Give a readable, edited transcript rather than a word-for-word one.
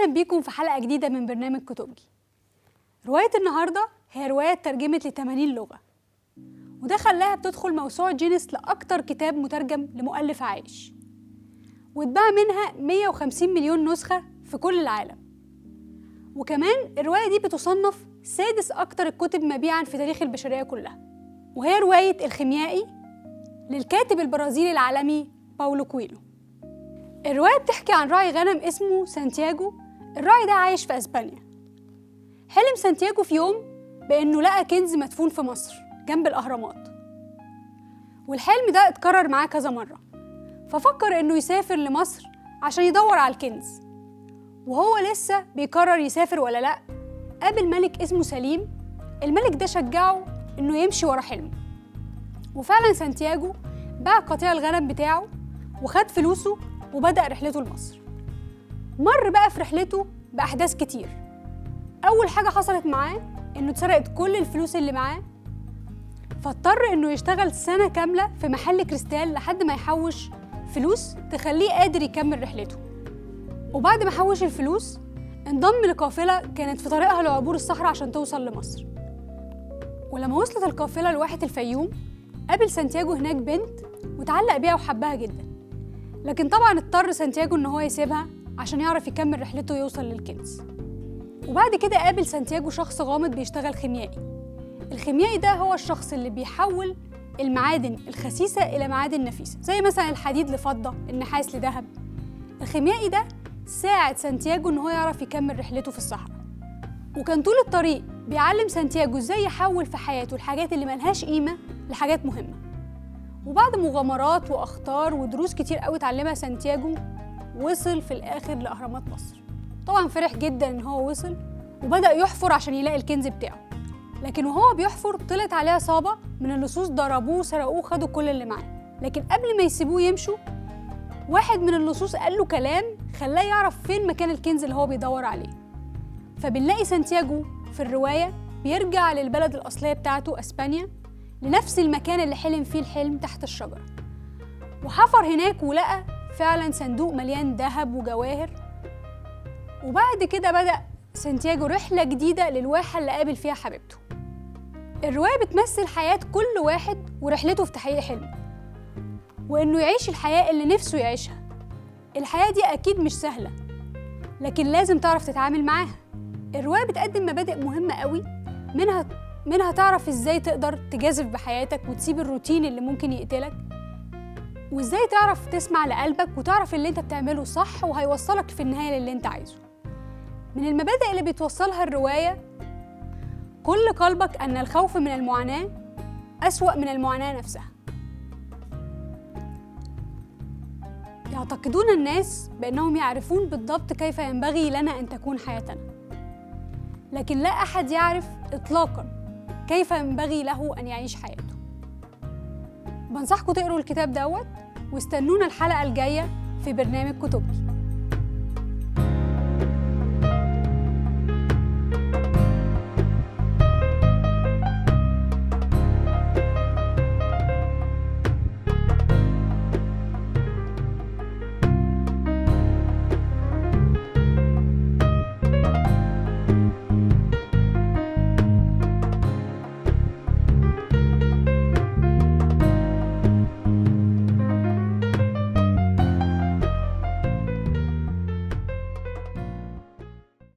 أهلا بيكم في حلقة جديدة من برنامج كتبجي. رواية النهاردة هي رواية ترجمت ل80 لغة، وده خلاها بتدخل موسوعة جينيس لأكتر كتاب مترجم لمؤلف عايش، واتباع منها 150 مليون نسخة في كل العالم. وكمان الرواية دي بتصنف سادس أكتر الكتب مبيعاً في تاريخ البشرية كلها، وهي رواية الخيميائي للكاتب البرازيلي العالمي باولو كويلو. الرواية بتحكي عن راعي غنم اسمه سانتياغو. الراعي ده عايش في أسبانيا. حلم سانتياغو في يوم بأنه لقى كنز مدفون في مصر جنب الأهرامات، والحلم ده اتكرر معاه كذا مرة، ففكر أنه يسافر لمصر عشان يدور على الكنز. وهو لسه بيقرر يسافر ولا لأ، قابل ملك اسمه سليم. الملك ده شجعه أنه يمشي ورا حلمه، وفعلا سانتياغو باع قطيع الغنم بتاعه وخد فلوسه وبدأ رحلته لمصر. مر بقى في رحلته بأحداث كتير. أول حاجة حصلت معاه إنه اتسرقت كل الفلوس اللي معاه، فاضطر إنه يشتغل سنة كاملة في محل كريستال لحد ما يحوش فلوس تخليه قادر يكمل رحلته. وبعد ما حوش الفلوس انضم لقافلة كانت في طريقها لعبور الصحراء عشان توصل لمصر. ولما وصلت القافلة لواحة الفيوم، قابل سانتياغو هناك بنت وتعلق بيها وحبها جدا، لكن طبعا اضطر سانتياغو إن هو يسيبها عشان يعرف يكمل رحلته ويوصل للكنز. وبعد كده قابل سانتياغو شخص غامض بيشتغل خيميائي. الخيميائي ده هو الشخص اللي بيحول المعادن الخسيسة إلى معادن نفيسة، زي مثلا الحديد لفضة، النحاس لذهب. الخيميائي ده ساعد سانتياغو إن هو يعرف يكمل رحلته في الصحراء، وكان طول الطريق بيعلم سانتياغو إزاي يحول في حياته الحاجات اللي ملهاش قيمة لحاجات مهمة. وبعد مغامرات وأخطار ودروس كتير قوي اتعلمها سانتياغو، وصل في الآخر لأهرامات مصر. طبعا فرح جدا إن هو وصل وبدأ يحفر عشان يلاقي الكنز بتاعه، لكن وهو بيحفر طلعت عليه عصابة من اللصوص، ضربوه سرقوه خدوا كل اللي معاه. لكن قبل ما يسيبوه يمشوا، واحد من اللصوص قال له كلام خلاه يعرف فين مكان الكنز اللي هو بيدور عليه. فبنلاقي سانتياغو في الرواية بيرجع للبلد الأصلية بتاعته أسبانيا، لنفس المكان اللي حلم فيه الحلم تحت الشجرة، وحفر هناك ولقى فعلا صندوق مليان ذهب وجواهر. وبعد كده بدأ سانتياغو رحلة جديدة للواحة اللي قابل فيها حبيبته. الرواية بتمثل حياة كل واحد ورحلته في تحقيق حلمه، وإنه يعيش الحياة اللي نفسه يعيشها. الحياة دي أكيد مش سهلة، لكن لازم تعرف تتعامل معاها. الرواية بتقدم مبادئ مهمة قوي، منها تعرف إزاي تقدر تجازف بحياتك وتسيب الروتين اللي ممكن يقتلك، وإزاي تعرف تسمع لقلبك وتعرف اللي أنت بتعمله صح وهيوصلك في النهاية للي أنت عايزه. من المبادئ اللي بتوصلها الرواية: كل قلبك أن الخوف من المعاناة أسوأ من المعاناة نفسها. يعتقدون الناس بأنهم يعرفون بالضبط كيف ينبغي لنا أن تكون حياتنا، لكن لا أحد يعرف إطلاقاً كيف ينبغي له أن يعيش حياته. بنصحكم تقروا الكتاب دوت، واستنونا الحلقة الجاية في برنامج كتبجي.